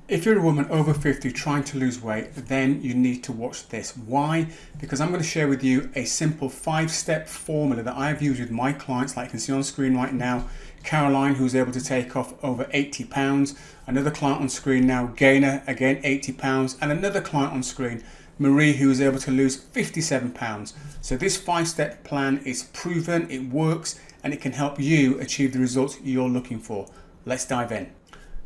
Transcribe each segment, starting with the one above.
If you're a woman over 50 trying to lose weight, then you need to watch this. Why? Because I'm going to share with you a simple 5-step formula that I've used with my clients, like you can see on screen right now. Caroline, who's able to take off over 80 pounds. Another client on screen now, Gainer, again 80 pounds. And another client on screen, Marie, who is able to lose 57 pounds. So this 5-step plan is proven, it works, and it can help you achieve the results you're looking for. Let's dive in.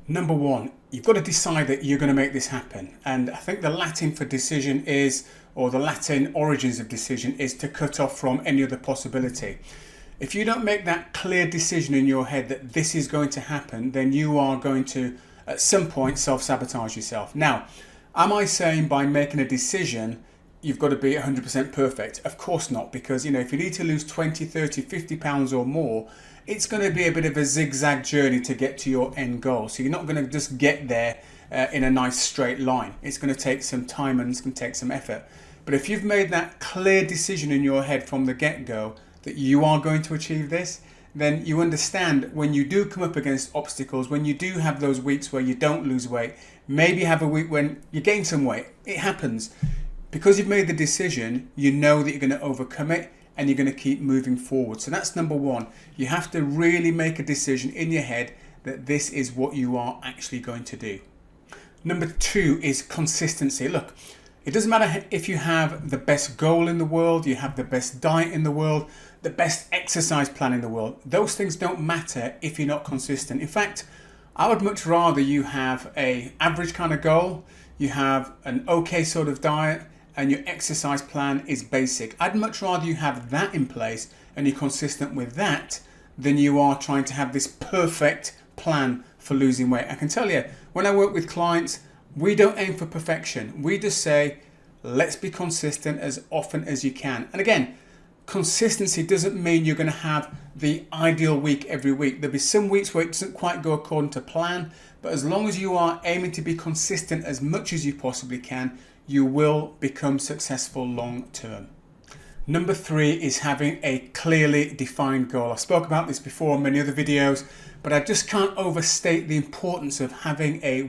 Number one, you've got to decide that you're going to make this happen. And I think the Latin for decision is, or the Latin origins of decision is to cut off from any other possibility. If you don't make that clear decision in your head that this is going to happen, then you are going to, at some point, self-sabotage yourself. Now, am I saying by making a decision, you've got to be 100% perfect? Of course not, because if you need to lose 20, 30, 50 pounds or more, it's going to be a bit of a zigzag journey to get to your end goal. So you're not going to just get there in a nice straight line. It's going to take some time and it's going to take some effort. But if you've made that clear decision in your head from the get-go that you are going to achieve this, then you understand when you do come up against obstacles, when you do have those weeks where you don't lose weight, maybe have a week when you gain some weight. It happens. Because you've made the decision, you know that you're going to overcome it and you're going to keep moving forward. So that's number one. You have to really make a decision in your head that this is what you are actually going to do. Number two is consistency. Look, it doesn't matter if you have the best goal in the world, you have the best diet in the world, the best exercise plan in the world. Those things don't matter if you're not consistent. In fact, I would much rather you have an average kind of goal, you have an okay sort of diet, and your exercise plan is basic. I'd much rather you have that in place and you're consistent with that than you are trying to have this perfect plan for losing weight. I can tell you, when I work with clients, we don't aim for perfection. We just say, let's be consistent as often as you can. And again, consistency doesn't mean you're going to have the ideal week every week. There'll be some weeks where it doesn't quite go according to plan, but as long as you are aiming to be consistent as much as you possibly can, you will become successful long term. Number three is having a clearly defined goal. I spoke about this before in many other videos, but I just can't overstate the importance of having a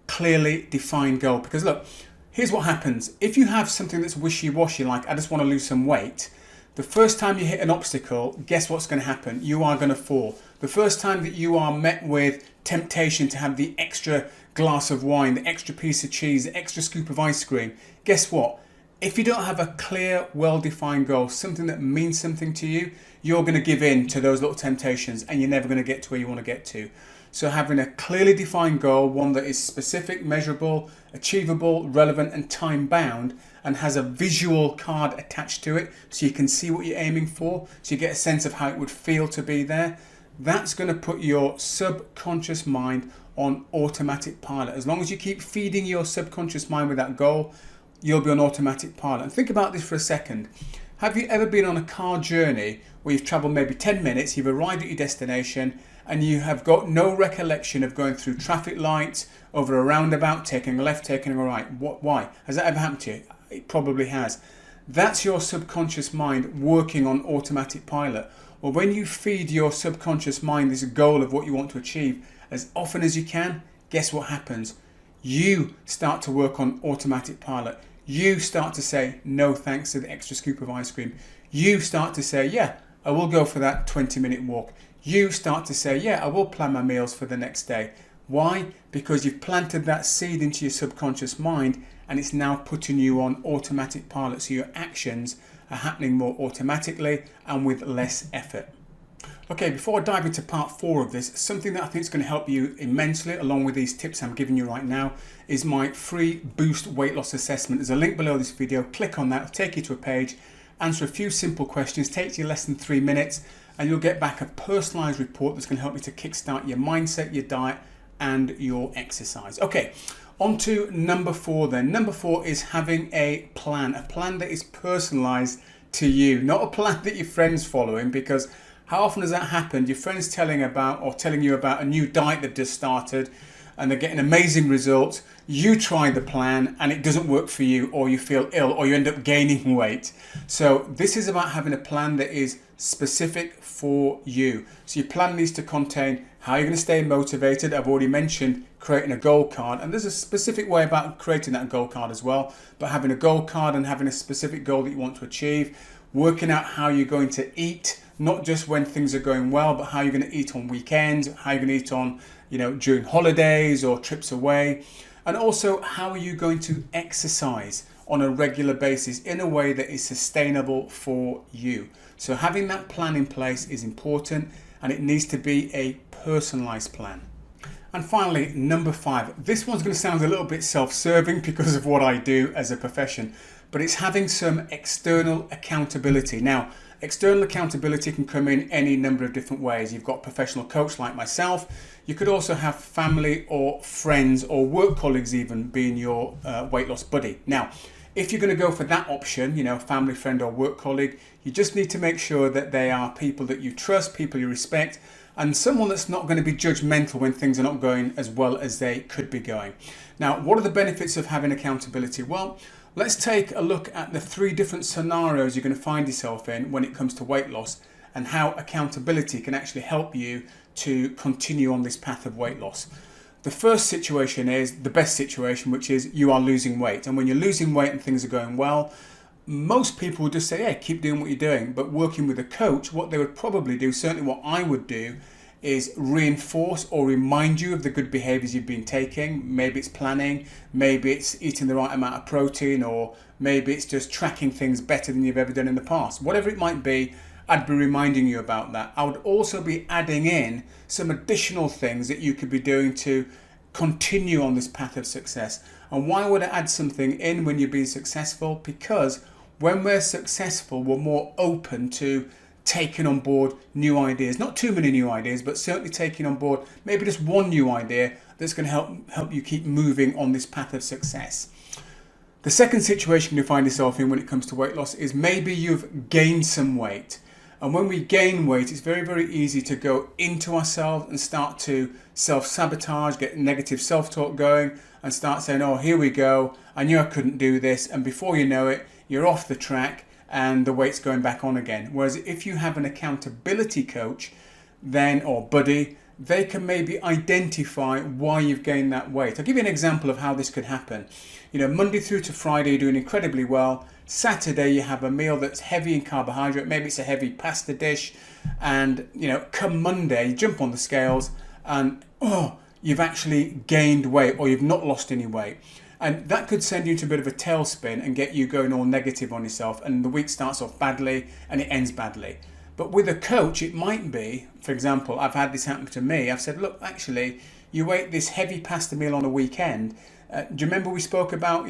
clearly defined goal. Because look, here's what happens. If you have something that's wishy-washy, like I just want to lose some weight, the first time you hit an obstacle, guess what's going to happen? You are going to fall. The first time that you are met with temptation to have the extra glass of wine, the extra piece of cheese, the extra scoop of ice cream, guess what? If you don't have a clear, well-defined goal, something that means something to you, you're going to give in to those little temptations and you're never going to get to where you want to get to. So having a clearly defined goal, one that is specific, measurable, achievable, relevant and time-bound, and has a visual card attached to it so you can see what you're aiming for, so you get a sense of how it would feel to be there, that's going to put your subconscious mind on automatic pilot. As long as you keep feeding your subconscious mind with that goal, you'll be on automatic pilot. And think about this for a second. Have you ever been on a car journey where you've traveled maybe 10 minutes, you've arrived at your destination, and you have got no recollection of going through traffic lights, over a roundabout, taking a left, taking a right? Why? Has that ever happened to you? It probably has. That's your subconscious mind working on automatic pilot. Or when you feed your subconscious mind this goal of what you want to achieve as often as you can, guess what happens? You start to work on automatic pilot. You start to say, no thanks to the extra scoop of ice cream. You start to say, yeah, I will go for that 20-minute walk. You start to say, yeah, I will plan my meals for the next day. Why? Because you've planted that seed into your subconscious mind and it's now putting you on automatic pilot. So your actions are happening more automatically and with less effort. Okay, before I dive into part 4 of this, something that I think is going to help you immensely along with these tips I'm giving you right now is my free Boost weight loss assessment. There's a link below this video. Click on that, it'll take you to a page, answer a few simple questions, takes you less than 3 minutes, and you'll get back a personalized report that's going to help you to kickstart your mindset, your diet, and your exercise. Okay, on to number 4 then. Number 4 is having a plan that is personalized to you, not a plan that your friends following, because how often has that happened? Your friends telling you about a new diet they've just started, and they're getting amazing results. You try the plan and it doesn't work for you, or you feel ill, or you end up gaining weight. So this is about having a plan that is specific for you. So your plan needs to contain how you're going to stay motivated. I've already mentioned creating a goal card, and there's a specific way about creating that goal card as well. But having a goal card and having a specific goal that you want to achieve, working out how you're going to eat, not just when things are going well, but how you're going to eat on weekends, how you're going to eat on, during holidays or trips away. And also, how are you going to exercise on a regular basis in a way that is sustainable for you? So having that plan in place is important, and it needs to be a personalized plan. And finally, number 5. This one's going to sound a little bit self-serving because of what I do as a profession, but it's having some external accountability. Now, external accountability can come in any number of different ways. You've got a professional coach like myself. You could also have family or friends or work colleagues even being your weight loss buddy. Now, if you're going to go for that option, family, friend or work colleague, you just need to make sure that they are people that you trust, people you respect, and someone that's not going to be judgmental when things are not going as well as they could be going. Now, what are the benefits of having accountability? Well, let's take a look at the 3 different scenarios you're going to find yourself in when it comes to weight loss, and how accountability can actually help you to continue on this path of weight loss. The first situation is the best situation, which is you are losing weight. And when you're losing weight and things are going well, most people would just say, hey, keep doing what you're doing. But working with a coach, what they would probably do, certainly what I would do, is reinforce or remind you of the good behaviors you've been taking. Maybe it's planning, maybe it's eating the right amount of protein, or maybe it's just tracking things better than you've ever done in the past. Whatever it might be, I'd be reminding you about that. I would also be adding in some additional things that you could be doing to continue on this path of success. And why would I add something in when you're being successful? Because when we're successful, we're more open to taking on board new ideas. Not too many new ideas, but certainly taking on board maybe just one new idea that's going to help you keep moving on this path of success. The second situation you find yourself in when it comes to weight loss is maybe you've gained some weight. And when we gain weight, it's very, very easy to go into ourselves and start to self-sabotage, get negative self-talk going, and start saying, oh, here we go, I knew I couldn't do this. And before you know it, you're off the track and the weight's going back on again. Whereas if you have an accountability coach then, or buddy, they can maybe identify why you've gained that weight. I'll give you an example of how this could happen. Monday through to Friday, you're doing incredibly well. Saturday, you have a meal that's heavy in carbohydrate. Maybe it's a heavy pasta dish. And, come Monday, you jump on the scales and, you've actually gained weight, or you've not lost any weight. And that could send you into a bit of a tailspin and get you going all negative on yourself. And the week starts off badly and it ends badly. But with a coach, it might be, for example, I've had this happen to me. I've said, look, actually, you ate this heavy pasta meal on a weekend. Do you remember we spoke about,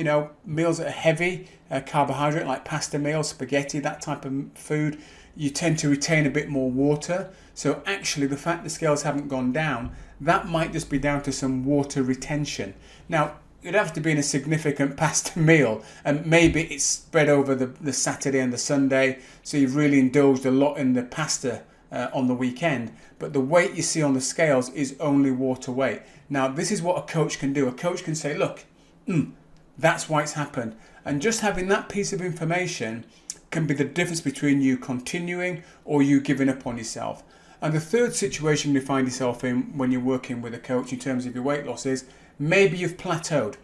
meals that are heavy carbohydrate, like pasta meals, spaghetti, that type of food? You tend to retain a bit more water. So actually, the fact the scales haven't gone down, that might just be down to some water retention. Now, it'd have to be in a significant pasta meal, and maybe it's spread over the Saturday and the Sunday, so you've really indulged a lot in the pasta on the weekend, but the weight you see on the scales is only water weight. Now, this is what a coach can do. A coach can say, look, that's why it's happened. And just having that piece of information can be the difference between you continuing or you giving up on yourself. And the third situation you find yourself in when you're working with a coach in terms of your weight loss is maybe you've plateaued.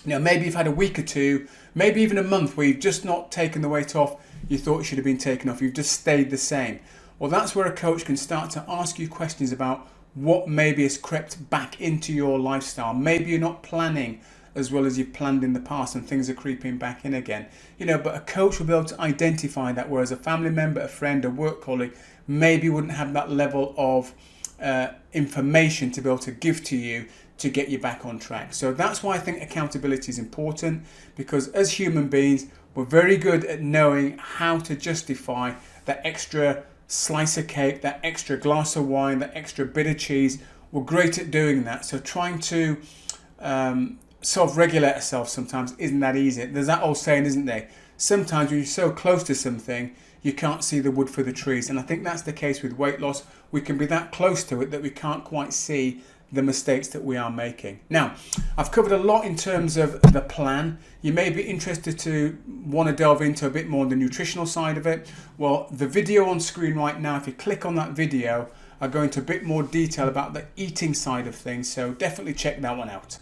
Maybe you've had a week or two, maybe even a month where you've just not taken the weight off you thought should have been taken off. You've just stayed the same. Well, that's where a coach can start to ask you questions about what maybe has crept back into your lifestyle. Maybe you're not planning as well as you've planned in the past and things are creeping back in again. But a coach will be able to identify that, whereas a family member, a friend, a work colleague maybe wouldn't have that level of information to be able to give to you to get you back on track. So that's why I think accountability is important, because as human beings, we're very good at knowing how to justify that extra slice of cake, that extra glass of wine, that extra bit of cheese. We're great at doing that. So trying to self-regulate ourselves sometimes isn't that easy. There's that old saying, isn't there? Sometimes when you're so close to something, you can't see the wood for the trees. And I think that's the case with weight loss. We can be that close to it that we can't quite see the mistakes that we are making. Now, I've covered a lot in terms of the plan. You may be interested to want to delve into a bit more on the nutritional side of it. Well, the video on screen right now, if you click on that video, I go into a bit more detail about the eating side of things, so definitely check that one out.